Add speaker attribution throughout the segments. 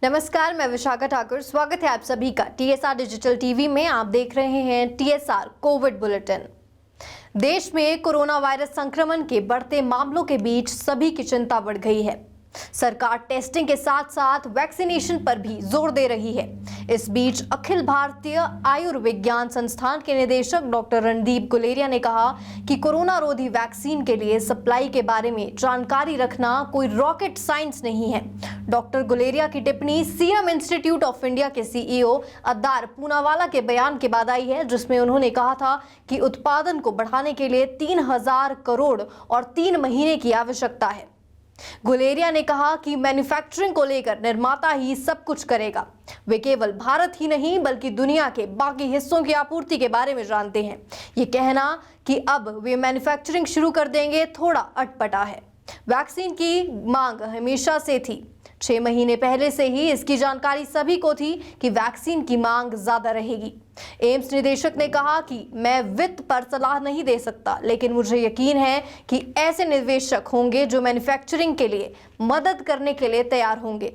Speaker 1: नमस्कार, मैं विशाखा ठाकुर। स्वागत है आप सभी का टीएसआर डिजिटल टीवी में। आप देख रहे हैं टीएसआर कोविड बुलेटिन। देश में कोरोना वायरस संक्रमण के बढ़ते मामलों के बीच सभी की चिंता बढ़ गई है। सरकार टेस्टिंग के साथ साथ वैक्सीनेशन पर भी जोर दे रही है। इस बीच अखिल भारतीय आयुर्विज्ञान संस्थान के निदेशक डॉक्टर रणदीप गुलेरिया ने कहा कि कोरोना रोधी वैक्सीन के लिए सप्लाई के बारे में जानकारी रखना कोई रॉकेट साइंस नहीं है। डॉक्टर गुलेरिया की टिप्पणी सीरम इंस्टीट्यूट ऑफ इंडिया के सीईओ अद्दार पूनावाला के बयान के बाद आई है, जिसमें उन्होंने कहा था कि उत्पादन को बढ़ाने के लिए 3000 करोड़ और 3 महीने की आवश्यकता है। गुलेरिया ने कहा कि मैन्युफैक्चरिंग को लेकर निर्माता ही सब कुछ करेगा। वे केवल भारत ही नहीं बल्कि दुनिया के बाकी हिस्सों की आपूर्ति के बारे में जानते हैं। ये कहना कि अब वे मैन्युफैक्चरिंग शुरू कर देंगे थोड़ा अटपटा है। वैक्सीन की मांग हमेशा से थी। 6 महीने पहले से ही इसकी जानकारी सभी को थी कि वैक्सीन की मांग ज्यादा रहेगी। एम्स निदेशक ने कहा कि मैं वित्त पर सलाह नहीं दे सकता, लेकिन मुझे यकीन है कि ऐसे निवेशक होंगे जो मैन्युफैक्चरिंग के लिए मदद करने के लिए तैयार होंगे।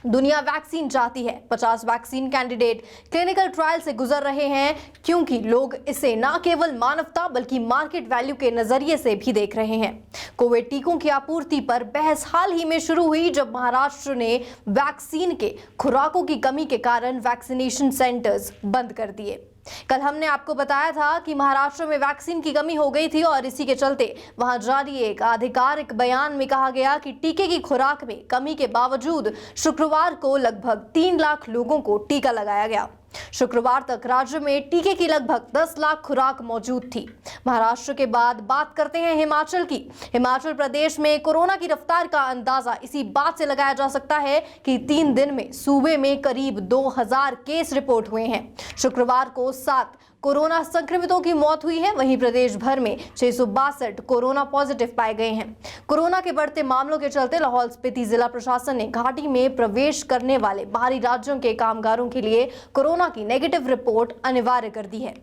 Speaker 1: दुनिया वैक्सीन चाहती है। 50 वैक्सीन कैंडिडेट क्लिनिकल ट्रायल से गुजर रहे हैं, क्योंकि लोग इसे न केवल मानवता बल्कि मार्केट वैल्यू के नजरिए से भी देख रहे हैं। कोविड टीकों की आपूर्ति पर बहस हाल ही में शुरू हुई, जब महाराष्ट्र ने वैक्सीन के खुराकों की कमी के कारण वैक्सीनेशन सेंटर्स बंद कर दिए। कल हमने आपको बताया था कि महाराष्ट्र में वैक्सीन की कमी हो गई थी और इसी के चलते वहां जारी एक आधिकारिक बयान में कहा गया कि टीके की खुराक में कमी के बावजूद शुक्रवार को लगभग 3 लाख लोगों को टीका लगाया गया। शुक्रवार तक राज्य में टीके की लगभग 10 लाख खुराक मौजूद थी। महाराष्ट्र के बाद बात करते हैं हिमाचल की। हिमाचल प्रदेश में कोरोना की रफ्तार का अंदाजा इसी बात से लगाया जा सकता है कि 3 दिन में सूबे में करीब 2000 केस रिपोर्ट हुए हैं। शुक्रवार को 7 कोरोना संक्रमितों की मौत हुई है। वहीं प्रदेश भर में 662 कोरोना पॉजिटिव पाए गए हैं। कोरोना के बढ़ते मामलों के चलते लाहौल स्पीति जिला प्रशासन ने घाटी में प्रवेश करने वाले बाहरी राज्यों के कामगारों के लिए कोरोना की नेगेटिव रिपोर्ट अनिवार्य कर दी है।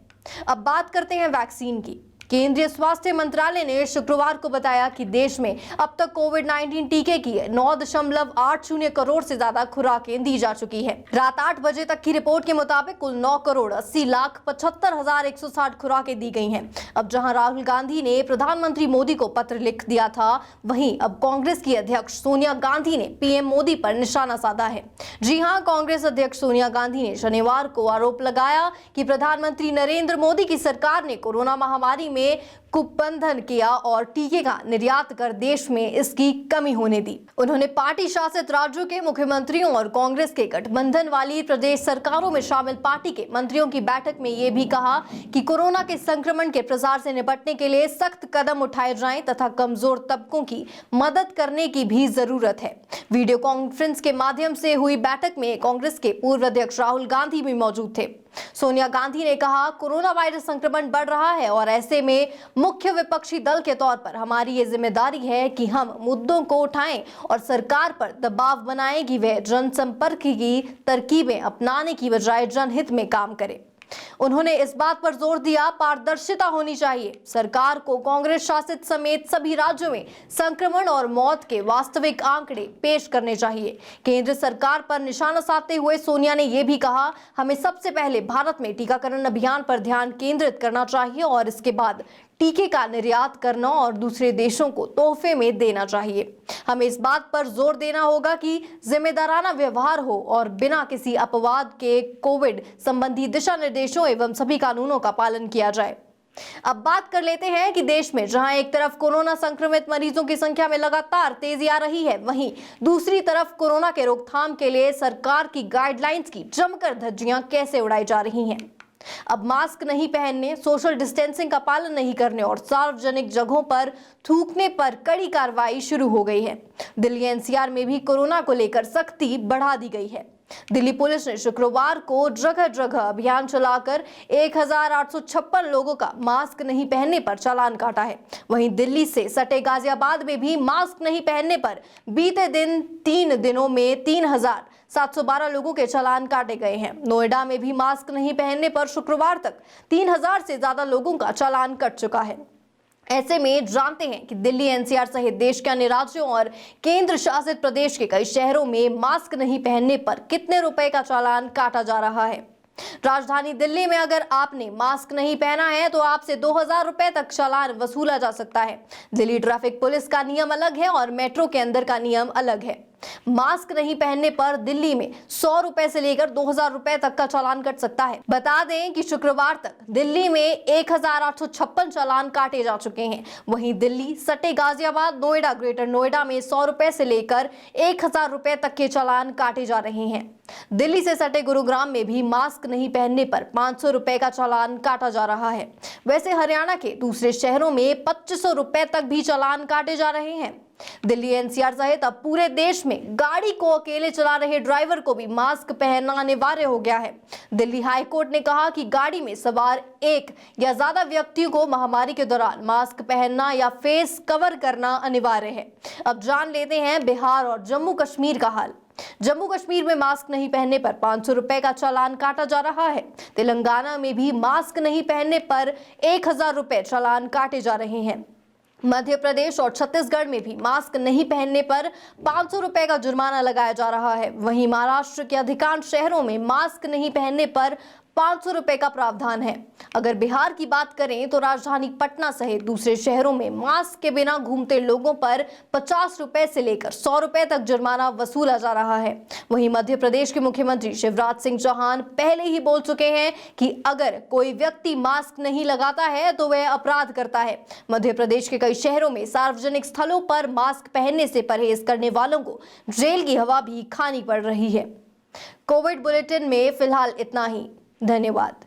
Speaker 1: अब बात करते हैं वैक्सीन की। केंद्रीय स्वास्थ्य मंत्रालय ने शुक्रवार को बताया कि देश में अब तक कोविड-19 टीके की 9.80 करोड़ से ज्यादा खुराकें दी जा चुकी है। रात 8 बजे तक की रिपोर्ट के मुताबिक कुल 9,80,75,160 खुराकें दी गई हैं। अब जहां राहुल गांधी ने प्रधानमंत्री मोदी को पत्र लिख दिया था, वहीं अब कांग्रेस की अध्यक्ष सोनिया गांधी ने पीएम मोदी पर निशाना साधा है। जी हां, कांग्रेस अध्यक्ष सोनिया गांधी ने शनिवार को आरोप लगाया कि प्रधानमंत्री नरेंद्र मोदी की सरकार ने कोरोना महामारी में कुप्रबंधन किया और टीके का निर्यात कर देश में इसकी कमी होने दी। उन्होंने पार्टी शासित राज्यों के मुख्यमंत्रियों और कांग्रेस के गठबंधन वाली प्रदेश सरकारों में शामिल पार्टी के मंत्रियों की बैठक में यह भी कहा कि कोरोना के संक्रमण के प्रसार से निपटने के लिए सख्त कदम उठाए जाएं तथा कमजोर तबकों की मदद करने की भी जरूरत है। वीडियो कॉन्फ्रेंस के माध्यम से हुई बैठक में कांग्रेस के पूर्व अध्यक्ष राहुल गांधी भी मौजूद थे। सोनिया गांधी ने कहा, कोरोना वायरस संक्रमण बढ़ रहा है और ऐसे में मुख्य विपक्षी दल के तौर पर हमारी ये जिम्मेदारी है कि हम मुद्दों को उठाएं और सरकार पर दबाव बनाएं कि वह जनसंपर्क की तरकीबें अपनाने की बजाय जनहित में काम करे। उन्होंने इस बात पर जोर दिया, पारदर्शिता होनी चाहिए। सरकार को कांग्रेस शासित समेत सभी राज्यों में संक्रमण और मौत के वास्तविक आंकड़े पेश करने चाहिए। केंद्र सरकार पर निशाना साधते हुए सोनिया ने यह भी कहा, हमें सबसे पहले भारत में टीकाकरण अभियान पर ध्यान केंद्रित करना चाहिए और इसके बाद टीके का निर्यात करना और दूसरे देशों को तोहफे में देना चाहिए। हमें इस बात पर जोर देना होगा कि जिम्मेदाराना व्यवहार हो और बिना किसी अपवाद के कोविड संबंधी दिशा निर्देशों एवं सभी कानूनों का पालन किया जाए। अब बात कर लेते हैं कि देश में जहां एक तरफ कोरोना संक्रमित मरीजों की संख्या में लगातार तेजी आ रही है, वहीं दूसरी तरफ कोरोना के रोकथाम के लिए सरकार की गाइडलाइंस की जमकर धज्जियां कैसे उड़ाई जा रही हैं। अब मास्क नहीं पहनने, सोशल डिस्टेंसिंग का पालन नहीं करने और सार्वजनिक जगहों पर थूकने पर कड़ी कार्रवाई शुरू हो गई है। दिल्ली एनसीआर में भी कोरोना को लेकर सख्ती बढ़ा दी गई है। दिल्ली पुलिस ने शुक्रवार को जगह जगह अभियान चलाकर 1856 लोगों का मास्क नहीं पहनने पर चालान काटा है। वहीं दिल्ली से सटे गाजियाबाद में भी मास्क नहीं पहनने पर बीते दिन 3 दिनों में 3712 लोगों के चालान काटे गए हैं। नोएडा में भी मास्क नहीं पहनने पर शुक्रवार तक 3000 से ज्यादा लोगों का चालान कट चुका है। ऐसे में जानते हैं कि दिल्ली, एनसीआर सहित देश के अन्य राज्यों और केंद्र शासित प्रदेश के कई शहरों में मास्क नहीं पहनने पर कितने रुपए का चालान काटा जा रहा है। राजधानी दिल्ली में अगर आपने मास्क नहीं पहना है तो आपसे 2000 रुपए तक चालान वसूला जा सकता है। दिल्ली ट्रैफिक पुलिस का नियम अलग है और मेट्रो के अंदर का नियम अलग है। मास्क नहीं पहनने पर दिल्ली में 100 रुपए से लेकर 2000 रुपए तक का चालान कट सकता है। बता दें कि शुक्रवार तक दिल्ली में 1856 चालान काटे जा चुके हैं। वहीं दिल्ली, सटे गाजियाबाद, नोएडा, ग्रेटर नोएडा में 100 रुपए से लेकर 1000 रुपए तक के चालान काटे जा रहे हैं। दिल्ली से सटे गुरुग्राम में भी मास्क नहीं पहनने पर 500 रुपए का चालान काटा जा रहा है। वैसे हरियाणा के दूसरे शहरों में 2500 रुपए तक भी चालान काटे जा रहे हैं। दिल्ली, एनसीआर सहित अब पूरे देश में गाड़ी को अकेले चला रहे ड्राइवर को भी मास्क पहनना अनिवार्य हो गया है। दिल्ली हाई कोर्ट ने कहा कि गाड़ी में सवार एक या ज्यादा व्यक्तियों को महामारी के दौरान मास्क पहनना या फेस कवर करना अनिवार्य है। अब जान लेते हैं बिहार और जम्मू कश्मीर का हाल। जम्मू कश्मीर में मास्क नहीं पहनने पर 500 रुपए का चालान काटा जा रहा है। तेलंगाना में भी मास्क नहीं पहनने पर 1000 रुपए चालान काटे जा रहे हैं। मध्य प्रदेश और छत्तीसगढ़ में भी मास्क नहीं पहनने पर 500 रुपए का जुर्माना लगाया जा रहा है। वहीं महाराष्ट्र के अधिकांश शहरों में मास्क नहीं पहनने पर 500 रुपए का प्रावधान है। अगर बिहार की बात करें तो राजधानी पटना सहित दूसरे शहरों में मास्क के बिना घूमते लोगों पर 50 रुपए से लेकर 100 रुपए तक जुर्माना वसूला जा रहा है। वहीं मध्य प्रदेश के मुख्यमंत्री शिवराज सिंह चौहान पहले ही बोल चुके हैं कि अगर कोई व्यक्ति मास्क नहीं लगाता है तो वह अपराध करता है। मध्य प्रदेश के कई शहरों में सार्वजनिक स्थलों पर मास्क पहनने से परहेज करने वालों को जेल की हवा भी खानी पड़ रही है। कोविड बुलेटिन में फिलहाल इतना ही। धन्यवाद।